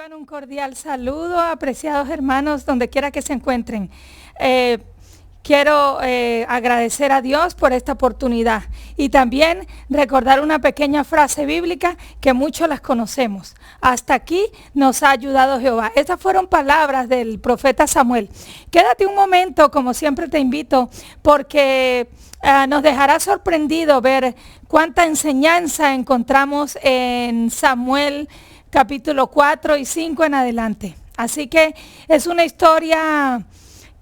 Reciban un cordial saludo, apreciados hermanos, donde quiera que se encuentren. Quiero agradecer a Dios por esta oportunidad y también recordar una pequeña frase bíblica que muchos las conocemos. Hasta aquí nos ha ayudado Jehová. Estas fueron palabras del profeta Samuel. Quédate un momento, como siempre te invito, porque nos dejará sorprendido ver cuánta enseñanza encontramos en Samuel capítulo 4 y 5 en adelante. Así que es una historia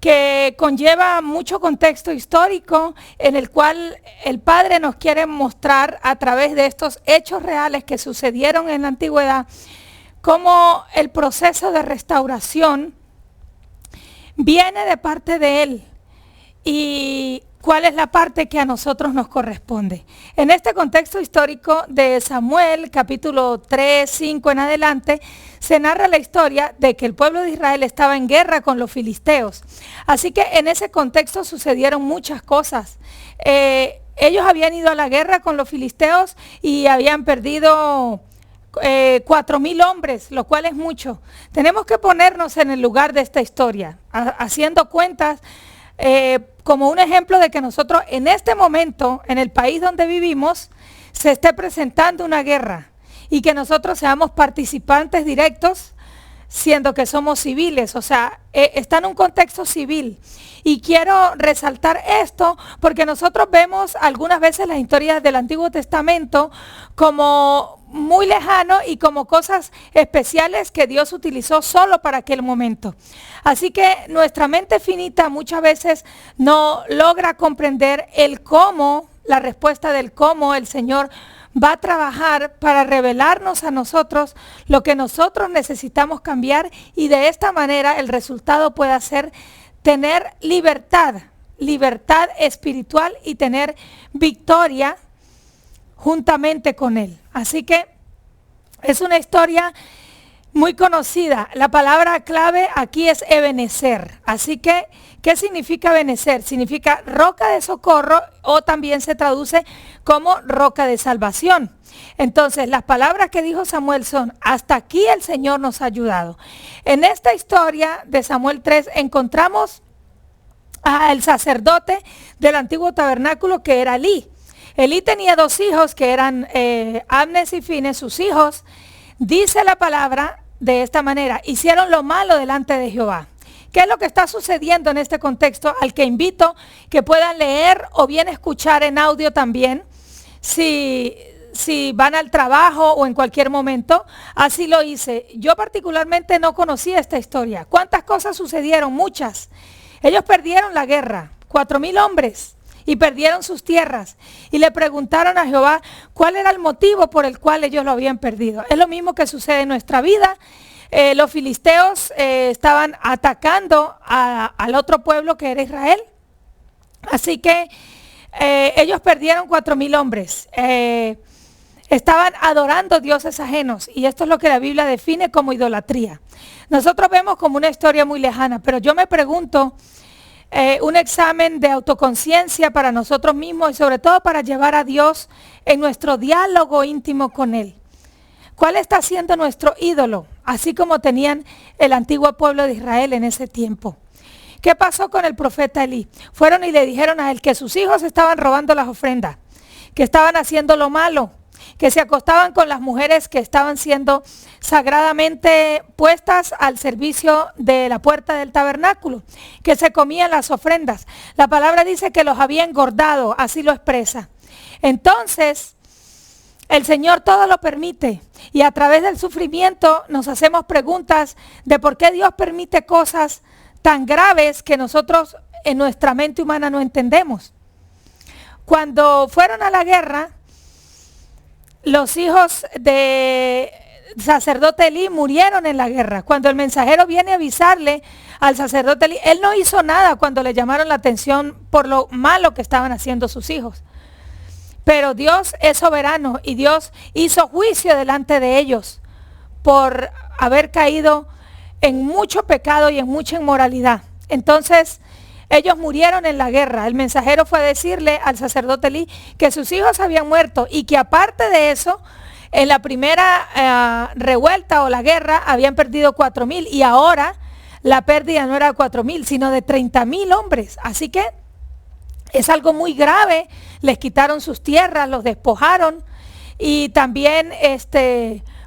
que conlleva mucho contexto histórico en el cual el Padre nos quiere mostrar a través de estos hechos reales que sucedieron en la antigüedad, cómo el proceso de restauración viene de parte de Él y cuál es la parte que a nosotros nos corresponde. En este contexto histórico de Samuel, capítulo 3, 5 en adelante, se narra la historia de que el pueblo de Israel estaba en guerra con los filisteos. Así que en ese contexto sucedieron muchas cosas. Ellos habían ido a la guerra con los filisteos y habían perdido 4,000 hombres, lo cual es mucho. Tenemos que ponernos en el lugar de esta historia, haciendo cuentas, como un ejemplo de que nosotros en este momento, en el país donde vivimos, se esté presentando una guerra y que nosotros seamos participantes directos, siendo que somos civiles, o sea, está en un contexto civil. Y quiero resaltar esto porque nosotros vemos algunas veces las historias del Antiguo Testamento como muy lejano y como cosas especiales que Dios utilizó solo para aquel momento. Así que nuestra mente finita muchas veces no logra comprender el cómo, la respuesta del cómo el Señor va a trabajar para revelarnos a nosotros lo que nosotros necesitamos cambiar y de esta manera el resultado pueda ser tener libertad espiritual y tener victoria juntamente con Él. Así que es una historia muy conocida. La palabra clave aquí es Ebenezer. Así que, ¿qué significa Ebenezer? Significa roca de socorro o también se traduce como roca de salvación. Entonces, las palabras que dijo Samuel son, hasta aquí el Señor nos ha ayudado. En esta historia de Samuel 3 encontramos al sacerdote del antiguo tabernáculo que era Elí. Elí tenía 2 hijos que eran Abnes y Fines, sus hijos. Dice la palabra de esta manera, hicieron lo malo delante de Jehová. ¿Qué es lo que está sucediendo en este contexto? Al que invito que puedan leer o bien escuchar en audio también, si van al trabajo o en cualquier momento. Así lo hice. Yo particularmente no conocía esta historia. ¿Cuántas cosas sucedieron? Muchas. Ellos perdieron la guerra, 4,000 hombres. Y perdieron sus tierras. Y le preguntaron a Jehová cuál era el motivo por el cual ellos lo habían perdido. Es lo mismo que sucede en nuestra vida. Los filisteos estaban atacando al otro pueblo que era Israel. Así que ellos perdieron 4,000 hombres. Estaban adorando dioses ajenos. Y esto es lo que la Biblia define como idolatría. Nosotros vemos como una historia muy lejana. Pero yo me pregunto, un examen de autoconciencia para nosotros mismos y sobre todo para llevar a Dios en nuestro diálogo íntimo con Él. ¿Cuál está siendo nuestro ídolo? Así como tenían el antiguo pueblo de Israel en ese tiempo. ¿Qué pasó con el profeta Elí? Fueron y le dijeron a él que sus hijos estaban robando las ofrendas, que estaban haciendo lo malo, que se acostaban con las mujeres que estaban siendo sagradamente puestas al servicio de la puerta del tabernáculo, que se comían las ofrendas. La palabra dice que los había engordado, así lo expresa. Entonces, el Señor todo lo permite y a través del sufrimiento nos hacemos preguntas de por qué Dios permite cosas tan graves que nosotros en nuestra mente humana no entendemos. Cuando fueron a la guerra, los hijos de sacerdote Elí murieron en la guerra. Cuando el mensajero viene a avisarle al sacerdote Elí, él no hizo nada cuando le llamaron la atención por lo malo que estaban haciendo sus hijos. Pero Dios es soberano y Dios hizo juicio delante de ellos por haber caído en mucho pecado y en mucha inmoralidad. Entonces, ellos murieron en la guerra. El mensajero fue a decirle al sacerdote Elí que sus hijos habían muerto y que aparte de eso, En la primera revuelta o la guerra habían perdido 4,000 y ahora la pérdida no era 4,000, sino de 30,000 hombres. Así que es algo muy grave. Les quitaron sus tierras, los despojaron y también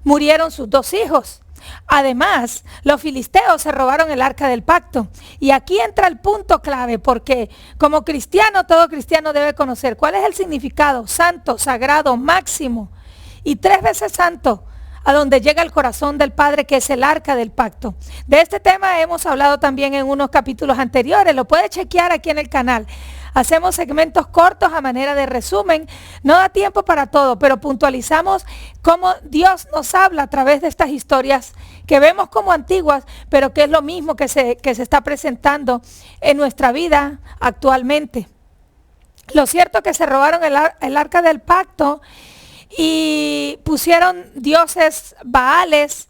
murieron sus 2 hijos. Además, los filisteos se robaron el arca del pacto. Y aquí entra el punto clave, porque como cristiano, todo cristiano debe conocer cuál es el significado santo, sagrado, máximo y 3 veces santo, a donde llega el corazón del Padre, que es el arca del pacto. De este tema hemos hablado también en unos capítulos anteriores, lo puede chequear aquí en el canal. Hacemos segmentos cortos a manera de resumen, no da tiempo para todo, pero puntualizamos cómo Dios nos habla a través de estas historias que vemos como antiguas, pero que es lo mismo que se está presentando en nuestra vida actualmente. Lo cierto es que se robaron el arca del pacto y pusieron dioses baales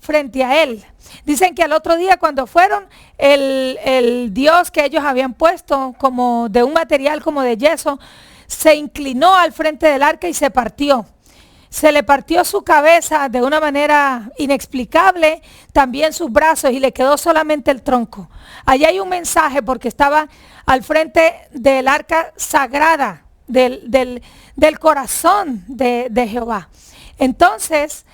frente a él. Dicen que al otro día cuando fueron, el dios que ellos habían puesto como de un material como de yeso, se inclinó al frente del arca y se partió. Se le partió su cabeza de una manera inexplicable, también sus brazos, y le quedó solamente el tronco. Allí hay un mensaje porque estaba al frente del arca sagrada, del corazón de Jehová. Entonces,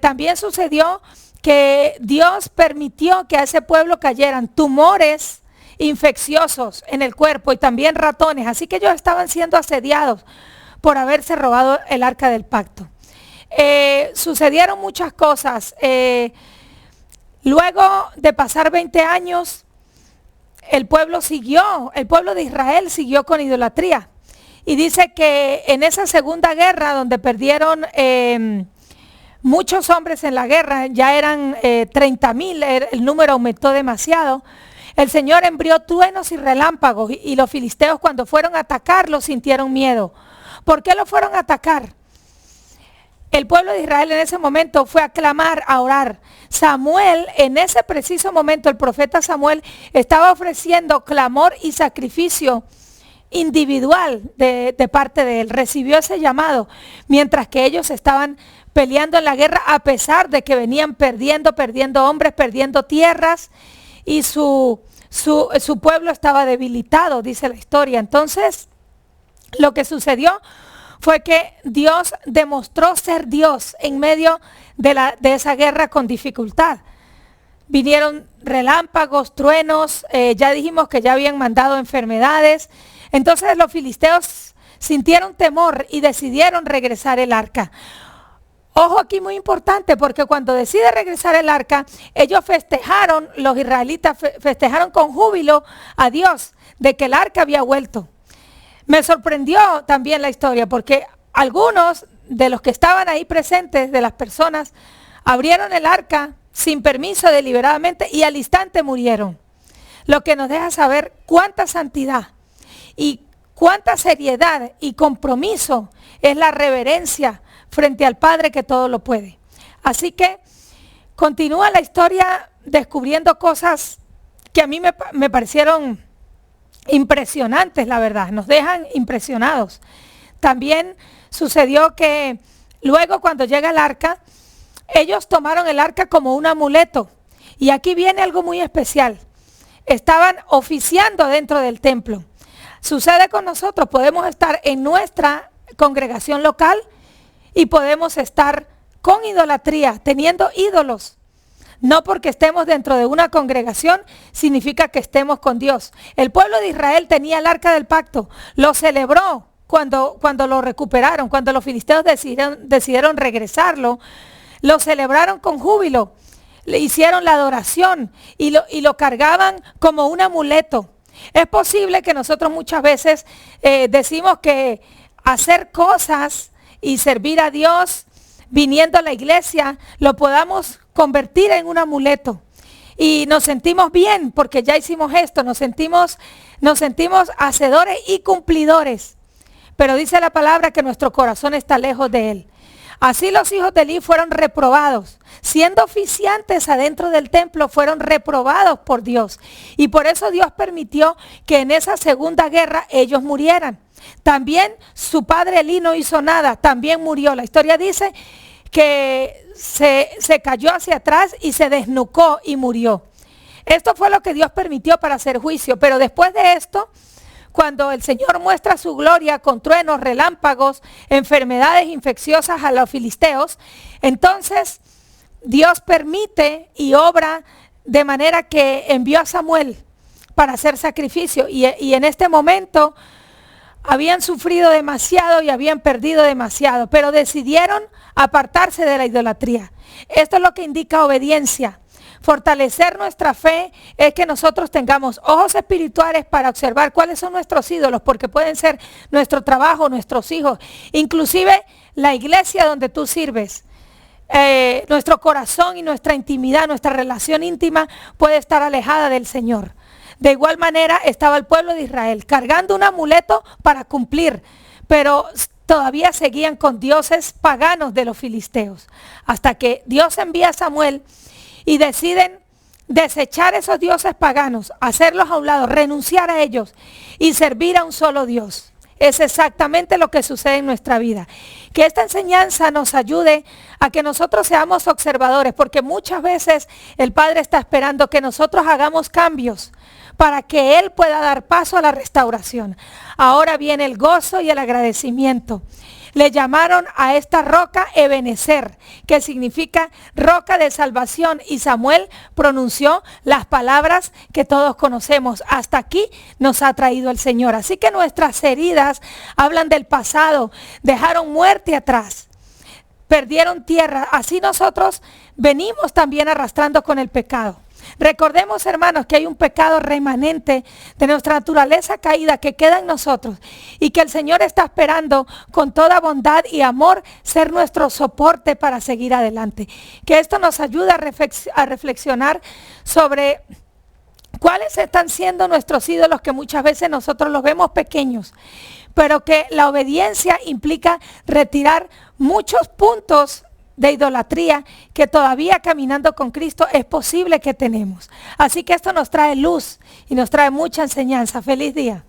también sucedió que Dios permitió que a ese pueblo cayeran tumores infecciosos en el cuerpo y también ratones. Así que ellos estaban siendo asediados por haberse robado el arca del pacto. Sucedieron muchas cosas. Luego de pasar 20 años, el pueblo de Israel siguió con idolatría. Y dice que en esa segunda guerra, donde perdieron muchos hombres en la guerra, ya eran 30,000, el número aumentó demasiado. El Señor envió truenos y relámpagos y los filisteos, cuando fueron a atacarlos, sintieron miedo. ¿Por qué lo fueron a atacar? El pueblo de Israel en ese momento fue a clamar, a orar. Samuel, en ese preciso momento, el profeta Samuel estaba ofreciendo clamor y sacrificio individual de parte de él. Recibió ese llamado mientras que ellos estaban peleando en la guerra, a pesar de que venían perdiendo hombres, perdiendo tierras, y su pueblo estaba debilitado, dice la historia. Entonces, lo que sucedió fue que Dios demostró ser Dios en medio de esa guerra con dificultad. Vinieron relámpagos, truenos, ya dijimos que ya habían mandado enfermedades. Entonces los filisteos sintieron temor y decidieron regresar el arca. Ojo aquí muy importante, porque cuando decide regresar el arca, ellos festejaron, los israelitas festejaron con júbilo a Dios de que el arca había vuelto. Me sorprendió también la historia, porque algunos de los que estaban ahí presentes, de las personas, abrieron el arca sin permiso deliberadamente y al instante murieron. Lo que nos deja saber cuánta santidad y cuánta seriedad y compromiso es la reverencia frente al Padre que todo lo puede. Así que continúa la historia descubriendo cosas que a mí me parecieron impresionantes, la verdad, nos dejan impresionados. También sucedió que luego, cuando llega el arca, ellos tomaron el arca como un amuleto. Y aquí viene algo muy especial. Estaban oficiando dentro del templo. Sucede con nosotros, podemos estar en nuestra congregación local y podemos estar con idolatría, teniendo ídolos. No porque estemos dentro de una congregación significa que estemos con Dios. El pueblo de Israel tenía el arca del pacto, lo celebró cuando lo recuperaron, cuando los filisteos decidieron regresarlo, lo celebraron con júbilo, le hicieron la adoración y lo cargaban como un amuleto. Es posible que nosotros muchas veces decimos que hacer cosas y servir a Dios viniendo a la iglesia, lo podamos convertir en un amuleto. Y nos sentimos bien porque ya hicimos esto, nos sentimos hacedores y cumplidores. Pero dice la palabra que nuestro corazón está lejos de Él. Así los hijos de Eli fueron reprobados. Siendo oficiantes adentro del templo, fueron reprobados por Dios. Y por eso Dios permitió que en esa segunda guerra ellos murieran. También su padre Elí no hizo nada, también murió. La historia dice que se cayó hacia atrás y se desnucó y murió. Esto fue lo que Dios permitió para hacer juicio. Pero después de esto, cuando el Señor muestra su gloria con truenos, relámpagos, enfermedades infecciosas a los filisteos, entonces Dios permite y obra de manera que envió a Samuel para hacer sacrificio. Y en este momento habían sufrido demasiado y habían perdido demasiado, pero decidieron apartarse de la idolatría. Esto es lo que indica obediencia. Fortalecer nuestra fe es que nosotros tengamos ojos espirituales para observar cuáles son nuestros ídolos, porque pueden ser nuestro trabajo, nuestros hijos, inclusive la iglesia donde tú sirves. Nuestro corazón y nuestra intimidad, nuestra relación íntima puede estar alejada del Señor. De igual manera estaba el pueblo de Israel cargando un amuleto para cumplir, pero todavía seguían con dioses paganos de los filisteos, hasta que Dios envía a Samuel y deciden desechar esos dioses paganos, hacerlos a un lado, renunciar a ellos y servir a un solo Dios. Es exactamente lo que sucede en nuestra vida. Que esta enseñanza nos ayude a que nosotros seamos observadores, porque muchas veces el Padre está esperando que nosotros hagamos cambios para que Él pueda dar paso a la restauración. Ahora viene el gozo y el agradecimiento. Le llamaron a esta roca Ebenezer, que significa roca de salvación, y Samuel pronunció las palabras que todos conocemos. Hasta aquí nos ha traído el Señor. Así que nuestras heridas hablan del pasado, dejaron muerte atrás, perdieron tierra. Así nosotros venimos también arrastrando con el pecado. Recordemos, hermanos, que hay un pecado remanente de nuestra naturaleza caída que queda en nosotros y que el Señor está esperando con toda bondad y amor ser nuestro soporte para seguir adelante. Que esto nos ayude a reflexionar sobre cuáles están siendo nuestros ídolos, que muchas veces nosotros los vemos pequeños, pero que la obediencia implica retirar muchos puntos de idolatría que todavía caminando con Cristo es posible que tenemos. Así que esto nos trae luz y nos trae mucha enseñanza. Feliz día.